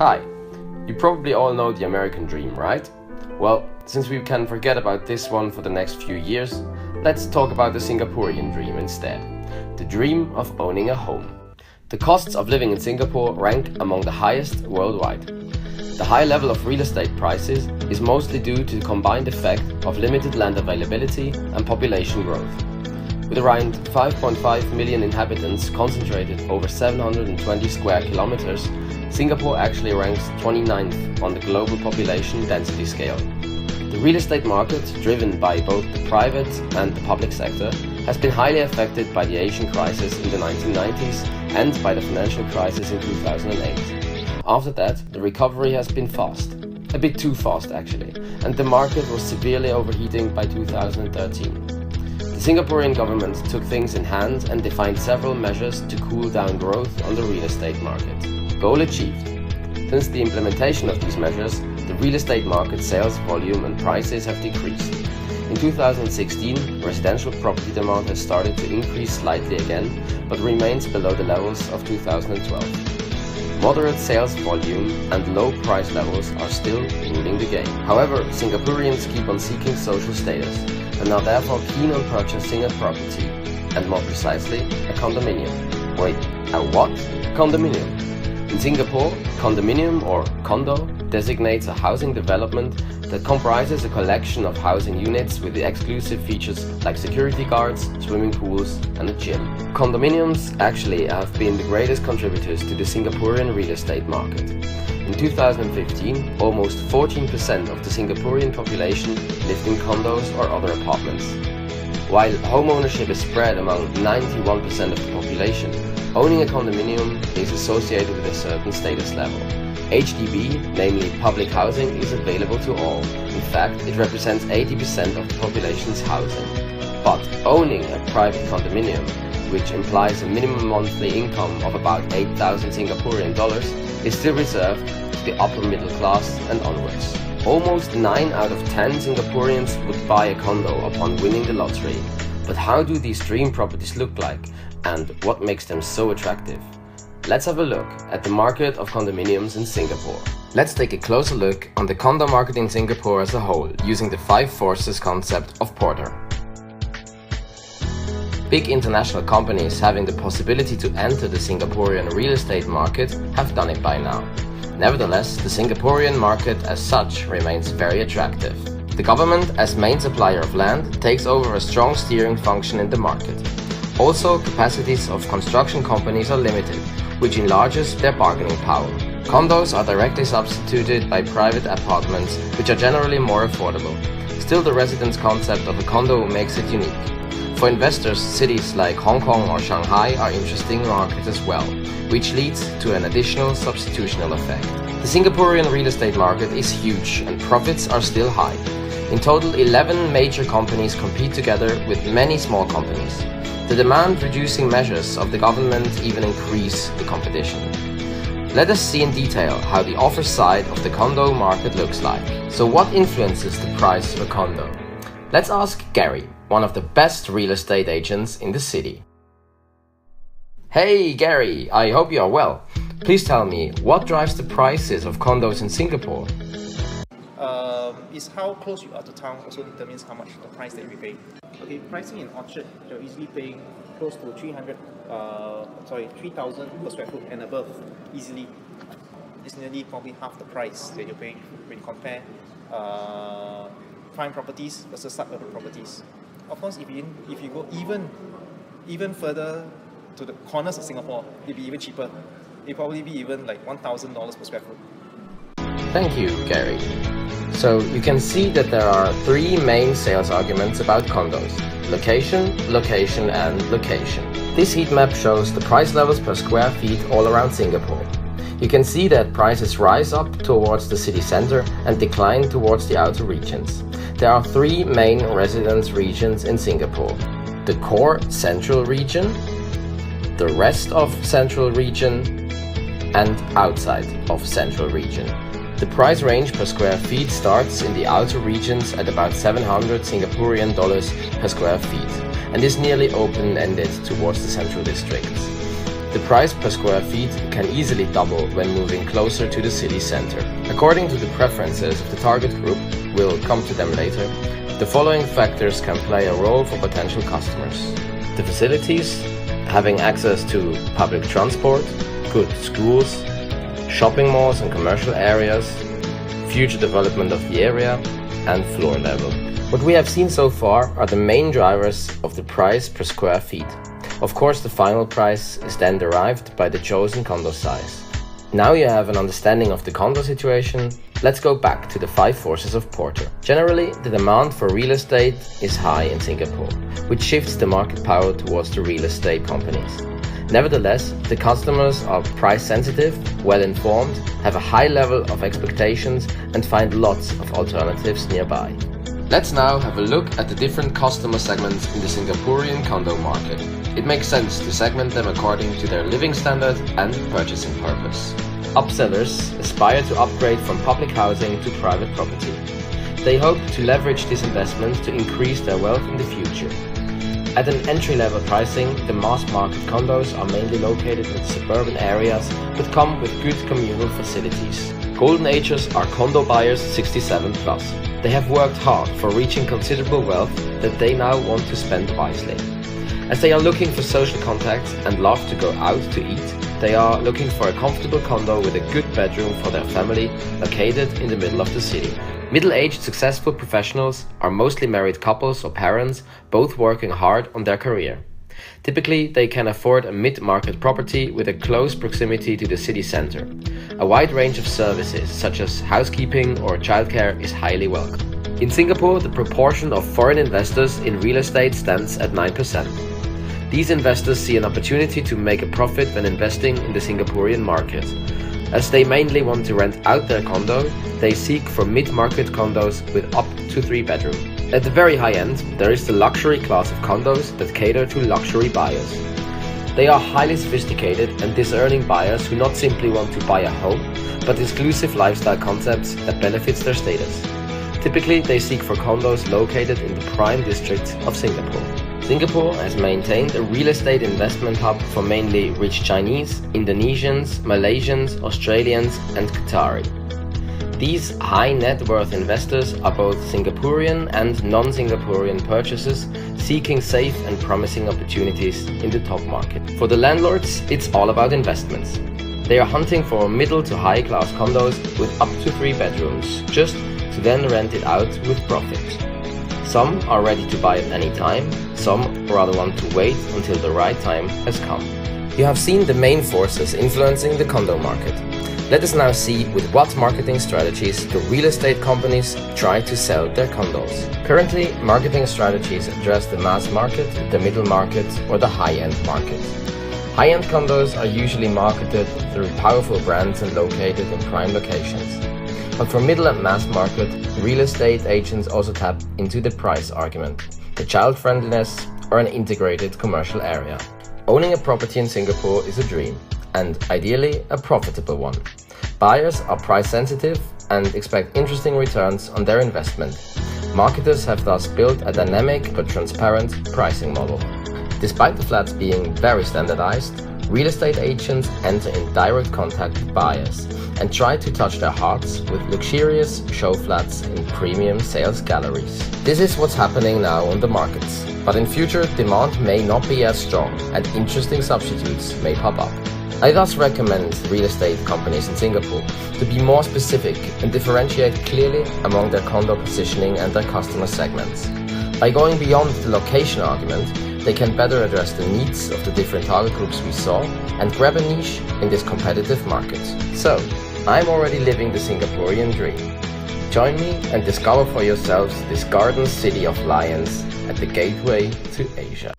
Hi, you probably all know the American dream, right? Well, since we can forget about this one for the next few years, let's talk about the Singaporean dream instead. The dream of owning a home. The costs of living in Singapore rank among the highest worldwide. The high level of real estate prices is mostly due to the combined effect of limited land availability and population growth. With around 5.5 million inhabitants concentrated over 720 square kilometers, Singapore actually ranks 29th on the global population density scale. The real estate market, driven by both the private and the public sector, has been highly affected by the Asian crisis in the 1990s and by the financial crisis in 2008. After that, the recovery has been fast. A bit too fast actually, and the market was severely overheating by 2013. The Singaporean government took things in hand and defined several measures to cool down growth on the real estate market. Goal achieved. Since the implementation of these measures, the real estate market sales volume and prices have decreased. In 2016, residential property demand has started to increase slightly again, but remains below the levels of 2012. Moderate sales volume and low price levels are still ruling the game. However, Singaporeans keep on seeking social status and are therefore keen on purchasing a property, and more precisely, a condominium. Wait, a what? Condominium. In Singapore, condominium or condo designates a housing development that comprises a collection of housing units with the exclusive features like security guards, swimming pools, and a gym. Condominiums actually have been the greatest contributors to the Singaporean real estate market. In 2015, almost 14% of the Singaporean population lived in condos or other apartments. While home ownership is spread among 91% of the population, owning a condominium is associated with a certain status level. HDB, namely public housing, is available to all. In fact, it represents 80% of the population's housing. But owning a private condominium, which implies a minimum monthly income of about 8,000 Singaporean dollars, is still reserved to the upper middle class and onwards. Almost 9 out of 10 Singaporeans would buy a condo upon winning the lottery. But how do these dream properties look like, and what makes them so attractive? Let's have a look at the market of condominiums in Singapore. Let's take a closer look on the condo market in Singapore as a whole, using the 5 forces concept of Porter. Big international companies having the possibility to enter the Singaporean real estate market have done it by now. Nevertheless, the Singaporean market as such remains very attractive. The government, as main supplier of land, takes over a strong steering function in the market. Also, capacities of construction companies are limited, which enlarges their bargaining power. Condos are directly substituted by private apartments, which are generally more affordable. Still, the residence concept of a condo makes it unique. For investors, cities like Hong Kong or Shanghai are interesting markets as well, which leads to an additional substitutional effect. The Singaporean real estate market is huge and profits are still high. In total, 11 major companies compete together with many small companies. The demand-reducing measures of the government even increase the competition. Let us see in detail how the offer side of the condo market looks like. So what influences the price of a condo? Let's ask Gary, one of the best real estate agents in the city. Hey Gary, I hope you are well. Please tell me, what drives the prices of condos in Singapore? Is how close you are to town also determines how much the price that you pay. Okay, pricing in Orchard, you're easily paying close to 3,000 per square foot and above, easily. It's nearly probably half the price that you're paying when you compare prime properties versus suburban properties. Of course, if you go even further to the corners of Singapore, it'll be even cheaper. It'll probably be even like $1,000 per square foot. Thank you, Gary. So you can see that there are 3 main sales arguments about condos: location, location, and location. This heat map shows the price levels per square feet all around Singapore. You can see that prices rise up towards the city center and decline towards the outer regions. There are 3 main residence regions in Singapore: the core central region, the rest of central region, and outside of central region. The price range per square feet starts in the outer regions at about 700 Singaporean dollars per square feet and is nearly open-ended towards the central districts. the price per square feet can easily double when moving closer to the city center. According to the preferences of the target group, we'll come to them later, the following factors can play a role for potential customers. The facilities, having access to public transport, good schools, shopping malls and commercial areas, future development of the area, and floor level. What we have seen so far are the main drivers of the price per square feet. Of course, the final price is then derived by the chosen condo size. Now you have an understanding of the condo situation, let's go back to the 5 forces of Porter. Generally, the demand for real estate is high in Singapore, which shifts the market power towards the real estate companies. Nevertheless, the customers are price sensitive, well informed, have a high level of expectations and find lots of alternatives nearby. Let's now have a look at the different customer segments in the Singaporean condo market. It makes sense to segment them according to their living standard and purchasing purpose. Upsellers aspire to upgrade from public housing to private property. They hope to leverage this investment to increase their wealth in the future. At an entry-level pricing, the mass market condos are mainly located in suburban areas but come with good communal facilities. Golden ages are condo buyers 67 plus. They have worked hard for reaching considerable wealth that they now want to spend wisely. As they are looking for social contacts and love to go out to eat, they are looking for a comfortable condo with a good bedroom for their family located in the middle of the city. Middle-aged successful professionals are mostly married couples or parents, both working hard on their career. Typically, they can afford a mid-market property with a close proximity to the city center. A wide range of services, such as housekeeping or childcare, is highly welcome. In Singapore, the proportion of foreign investors in real estate stands at 9%. These investors see an opportunity to make a profit when investing in the Singaporean market. As they mainly want to rent out their condo, they seek for mid-market condos with up to 3 bedrooms. At the very high end, there is the luxury class of condos that cater to luxury buyers. They are highly sophisticated and discerning buyers who not simply want to buy a home, but exclusive lifestyle concepts that benefits their status. Typically, they seek for condos located in the prime district of Singapore. Singapore has maintained a real estate investment hub for mainly rich Chinese, Indonesians, Malaysians, Australians, and Qatari. These high net worth investors are both Singaporean and non-Singaporean purchasers seeking safe and promising opportunities in the top market. For the landlords, it's all about investments. They are hunting for middle to high class condos with up to 3 bedrooms, just to then rent it out with profit. Some are ready to buy at any time, some rather want to wait until the right time has come. You have seen the main forces influencing the condo market. Let us now see with what marketing strategies the real estate companies try to sell their condos. Currently, marketing strategies address the mass market, the middle market, or the high-end market. High-end condos are usually marketed through powerful brands and located in prime locations. But for middle and mass market, real estate agents also tap into the price argument, the child-friendliness, or an integrated commercial area. Owning a property in Singapore is a dream, and ideally a profitable one. Buyers are price sensitive and expect interesting returns on their investment. Marketers have thus built a dynamic but transparent pricing model. Despite the flats being very standardized, real estate agents enter in direct contact with buyers and try to touch their hearts with luxurious show flats in premium sales galleries. This is what's happening now on the markets, but in future demand may not be as strong and interesting substitutes may pop up. I thus recommend real estate companies in Singapore to be more specific and differentiate clearly among their condo positioning and their customer segments. By going beyond the location argument, they can better address the needs of the different target groups we saw and grab a niche in this competitive market. So, I'm already living the Singaporean dream. Join me and discover for yourselves this garden city of lions at the gateway to Asia.